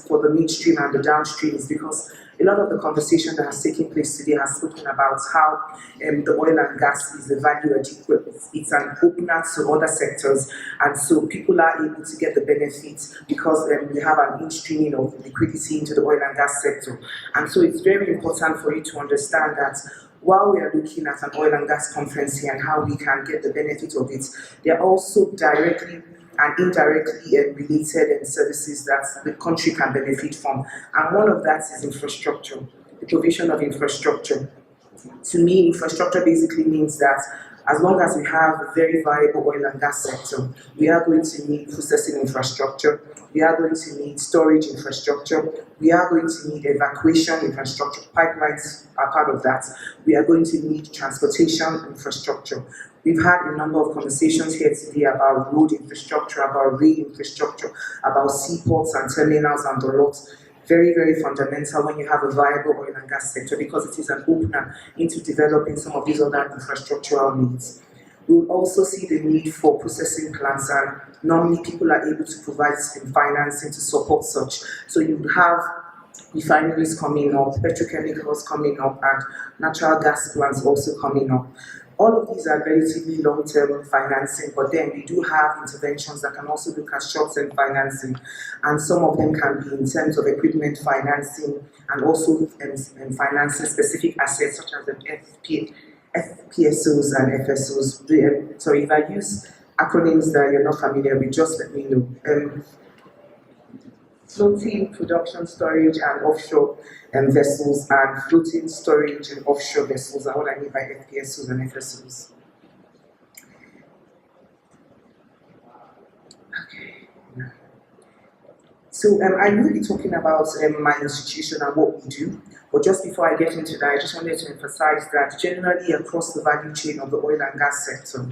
for the midstream and the downstream is because a lot of the conversation that has taken place today has spoken about how the oil and gas is a value added, it's an opener to other sectors, and so people are able to get the benefits because we have an in-streaming of liquidity into the oil and gas sector. And so it's very important for you to understand that while we are looking at an oil and gas conference here and how we can get the benefit of it, there are also directly and indirectly related services that the country can benefit from. And one of that is infrastructure, the provision of infrastructure. To me, infrastructure basically means that as long as we have a very viable oil and gas sector, we are going to need processing infrastructure, we are going to need storage infrastructure, we are going to need evacuation infrastructure, pipelines are part of that, we are going to need transportation infrastructure. We've had a number of conversations here today about road infrastructure, about rail infrastructure, about seaports and terminals and the lot. Very, very fundamental when you have a viable oil and gas sector because it is an opener into developing some of these other infrastructural needs. We will also see the need for processing plants, and normally people are able to provide financing to support such. So you have refineries coming up, petrochemicals coming up, and natural gas plants also coming up. All of these are relatively long-term financing, but then we do have interventions that can also look at short-term financing, and some of them can be in terms of equipment financing and also financing specific assets such as the FPSOs and FSOs. Sorry, if I use acronyms that you're not familiar with, just let me know. Floating production storage and offshore vessels, and floating storage and offshore vessels are what I mean by FPSOs and FSOs. Okay. So I will be talking about my institution and what we do, but just before I get into that, I just wanted to emphasize that generally across the value chain of the oil and gas sector,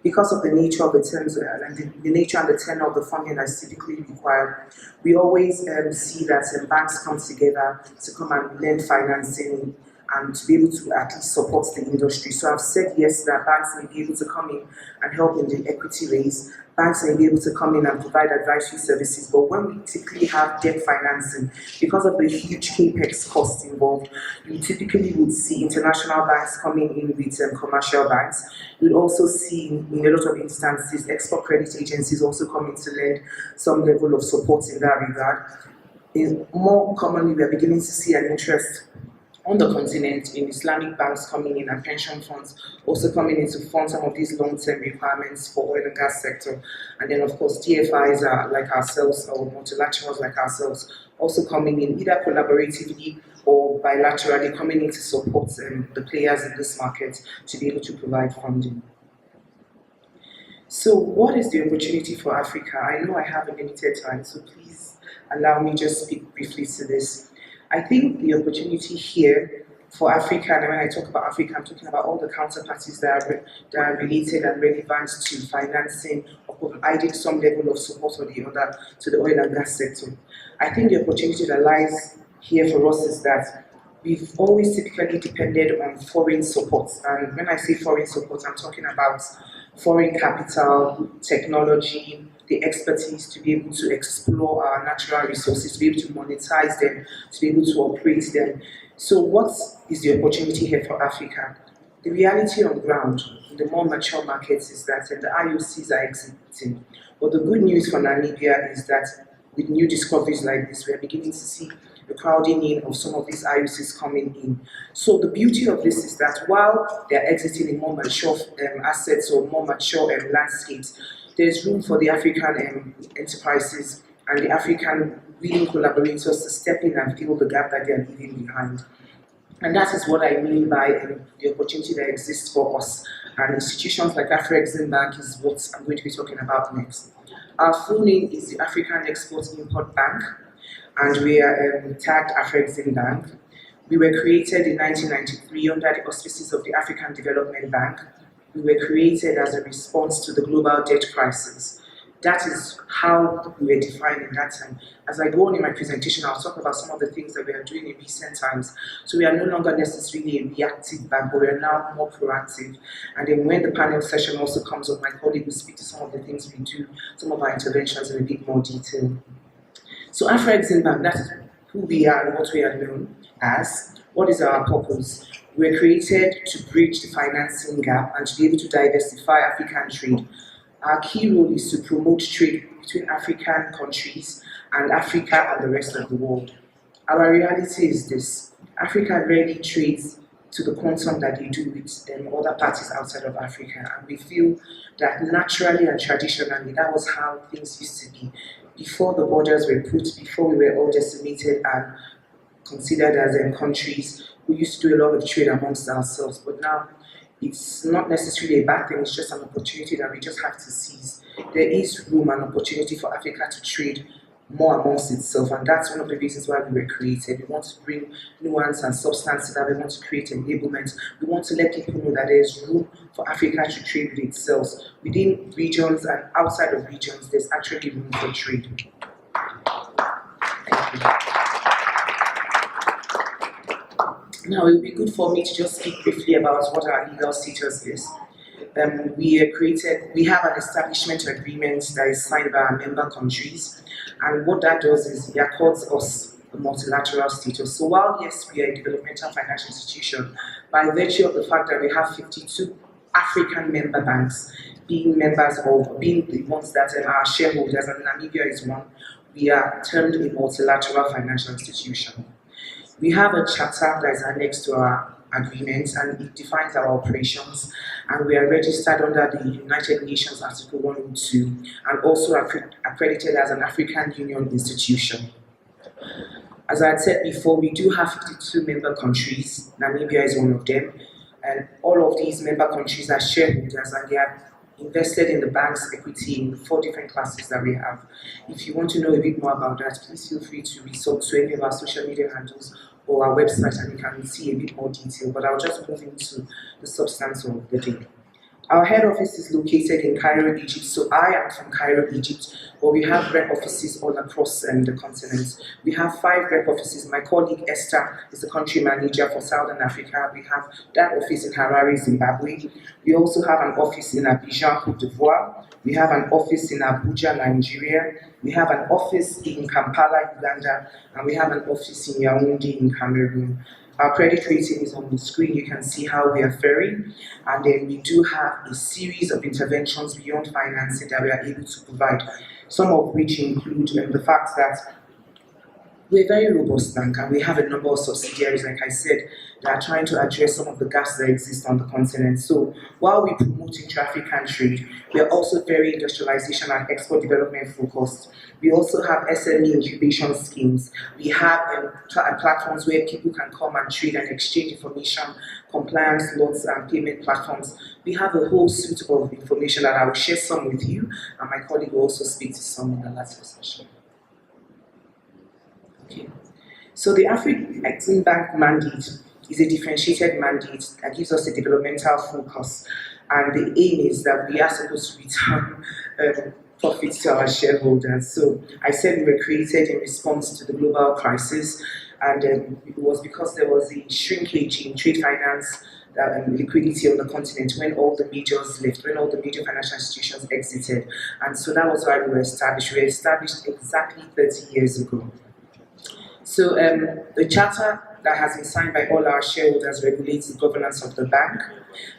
because of the nature of the terms and the nature and the tenor of the funding that is typically required, we always see that banks come together to come and lend financing and to be able to at least support the industry. So I've said yes that banks may be able to come in and help in the equity raise. Banks may be able to come in and provide advisory services, but when we typically have debt financing, because of the huge capex costs involved, you typically would see international banks coming in with commercial banks. You'd also see in a lot of instances export credit agencies also coming to lend some level of support in that regard. More commonly, we are beginning to see an interest on the continent in Islamic banks coming in and pension funds also coming in to fund some of these long-term requirements for oil and gas sector. And then of course DFIs are like ourselves or multilaterals like ourselves also coming in either collaboratively or bilaterally coming in to support the players in this market to be able to provide funding. So what is the opportunity for Africa? I know I have a limited time, so please allow me just speak briefly to this. I think the opportunity here for Africa, and when I talk about Africa, I'm talking about all the counterparties that are related and relevant to financing or providing some level of support or the other to the oil and gas sector. I think the opportunity that lies here for us is that we've always typically depended on foreign support. And when I say foreign support, I'm talking about foreign capital, technology, the expertise to be able to explore our natural resources, to be able to monetize them, to be able to operate them. So what is the opportunity here for Africa? The reality on ground in the more mature markets is that the IOCs are exiting. But the good news for Namibia is that with new discoveries like this, we are beginning to see the crowding in of some of these IOCs coming in. So the beauty of this is that while they are exiting in more mature assets or more mature landscapes, there's room for the African enterprises and the African willing collaborators to step in and fill the gap that they are leaving behind. And that is what I mean by the opportunity that exists for us. And institutions like Afreximbank is what I'm going to be talking about next. Our full name is the African Export-Import Bank, and we are tagged Afreximbank. We were created in 1993 under the auspices of the African Development Bank. We were created as a response to the global debt crisis. That is how we were defined in that time. As I go on in my presentation, I'll talk about some of the things that we are doing in recent times. So we are no longer necessarily a reactive bank, but we are now more proactive. And then when the panel session also comes up, my colleague will speak to some of the things we do, some of our interventions in a bit more detail. So Afreximbank, that is who we are and what we are known as. What is our purpose? We're created to bridge the financing gap and to be able to diversify African trade. Our key role is to promote trade between African countries and Africa and the rest of the world. Our reality is this: Africa rarely trades to the quantum that they do with other parties outside of Africa, and we feel that naturally and traditionally that was how things used to be. Before the borders were put, before we were all decimated and considered as countries, we used to do a lot of trade amongst ourselves, but now it's not necessarily a bad thing, it's just an opportunity that we just have to seize. There is room and opportunity for Africa to trade more amongst itself, and that's one of the reasons why we were created. We want to bring nuance and substance to that. We want to create enablement. We want to let people know that there is room for Africa to trade with itself. Within regions and outside of regions, there's actually room for trade. Thank you. Now, it would be good for me to just speak briefly about what our legal status is. We have an establishment agreement that is signed by our member countries, and what that does is it accords us a multilateral status. So while yes, we are a developmental financial institution, by virtue of the fact that we have 52 African member banks being the ones that are our shareholders, and Namibia is one, we are termed a multilateral financial institution. We have a charter that is annexed to our agreement, and it defines our operations, and we are registered under the United Nations Article 102 and also accredited as an African Union institution. As I had said before, we do have 52 member countries. Namibia is one of them, and all of these member countries are shareholders, and they are invested in the bank's equity in 4 different classes that we have. If you want to know a bit more about that, please feel free to resort to any of our social media handles or our website, and you can see a bit more detail, but I'll just move into the substance of the day. Our head office is located in Cairo, Egypt, so I am from Cairo, Egypt, but we have rep offices all across the continent. We have 5 rep offices. My colleague Esther is the country manager for Southern Africa. We have that office in Harare, Zimbabwe. We also have an office in Abidjan, Côte d'Ivoire. We have an office in Abuja, Nigeria. We have an office in Kampala, Uganda, and we have an office in Yaoundé in Cameroon. Our credit rating is on the screen. You can see how we are faring, and then we do have a series of interventions beyond financing that we are able to provide, some of which include the fact that we're a very robust bank, and we have a number of subsidiaries, like I said, that are trying to address some of the gaps that exist on the continent. So while we promote intra-African trade, we are also very industrialization and export development focused. We also have SME incubation schemes. We have platforms where people can come and trade and exchange information, compliance, loans, and payment platforms. We have a whole suite of information that I will share some with you, and my colleague will also speak to some in the last session. Okay. So the Afreximbank mandate is a differentiated mandate that gives us a developmental focus, and the aim is that we are supposed to return profits to our shareholders. So I said we were created in response to the global crisis, and it was because there was a shrinkage in trade finance and liquidity on the continent when all the majors left, when all the major financial institutions exited, and so that was why we were established. We were established exactly 30 years ago. So the charter that has been signed by all our shareholders regulates the governance of the bank,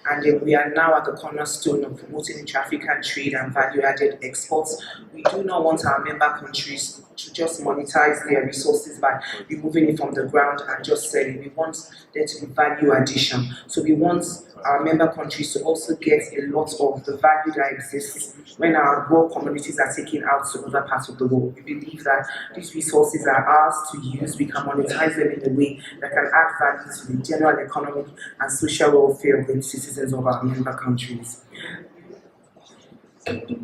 and we are now at the cornerstone of promoting intra-African trade and value-added exports. We do not want our member countries to just monetize their resources by removing it from the ground and just selling. We want there to be value addition. So we want our member countries to also get a lot of the value that exists when our raw commodities are taken out to other parts of the world. We believe that these resources are ours to use. We can monetize them in a way that can add value to the general economic and social welfare of the citizens of our member countries. Okay.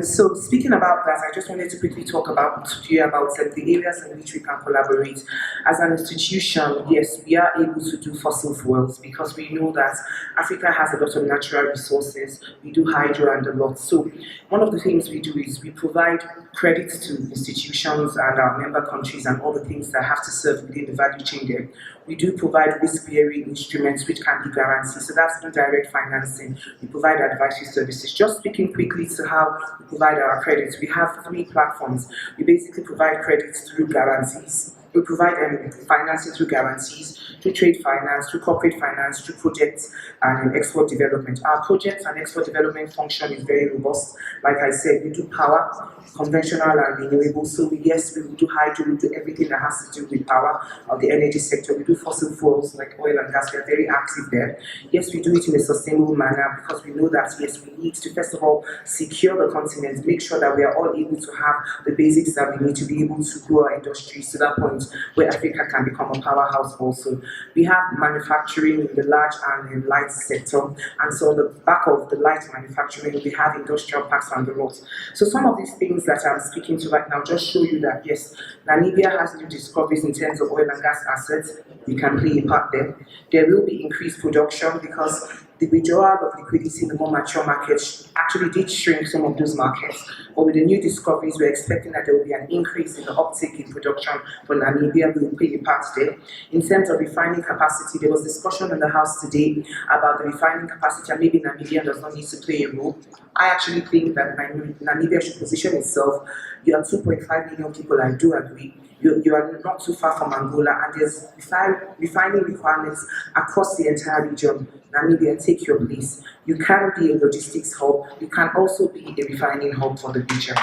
So speaking about that, I just wanted to quickly talk about the areas in which we can collaborate. As an institution, yes, we are able to do fossil fuels because we know that Africa has a lot of natural resources. We do hydro and a lot. So one of the things we do is we provide credit to institutions and our member countries and all the things that have to serve within the value chain there. We do provide risk-bearing instruments which can be guaranteed. So that's indirect financing. We provide advisory services. Just speaking quickly to how we provide our credits. We have 3 platforms. We basically provide credits through guarantees. We provide financing through guarantees, through trade finance, through corporate finance, through projects and export development. Our projects and export development function is very robust. Like I said, we do power, conventional and renewable. So yes, we will do hydro, we do everything that has to do with power of the energy sector. We do fossil fuels like oil and gas. We are very active there. Yes, we do it in a sustainable manner because we know that yes, we need to first of all secure the continent, make sure that we are all able to have the basics that we need to be able to grow our industries to that point where Africa can become a powerhouse also. We have manufacturing in the large and light sector, and so on the back of the light manufacturing, we have industrial parks and the roads. So some of these things that I'm speaking to right now just show you that yes, Namibia has new discoveries in terms of oil and gas assets. We can play a part there. There will be increased production because the withdrawal of liquidity in the more mature markets actually did shrink some of those markets. But with the new discoveries, we're expecting that there will be an increase in the uptake in production for Namibia. We will play a part there. In terms of refining capacity, there was discussion in the House today about the refining capacity, and maybe Namibia does not need to play a role. I actually think that Namibia should position itself. You are 2.5 million people, I do agree. You are not too far from Angola, and there's refining requirements across the entire region. Namibia, take your place. You can be a logistics hub. You can also be a refining hub for the region.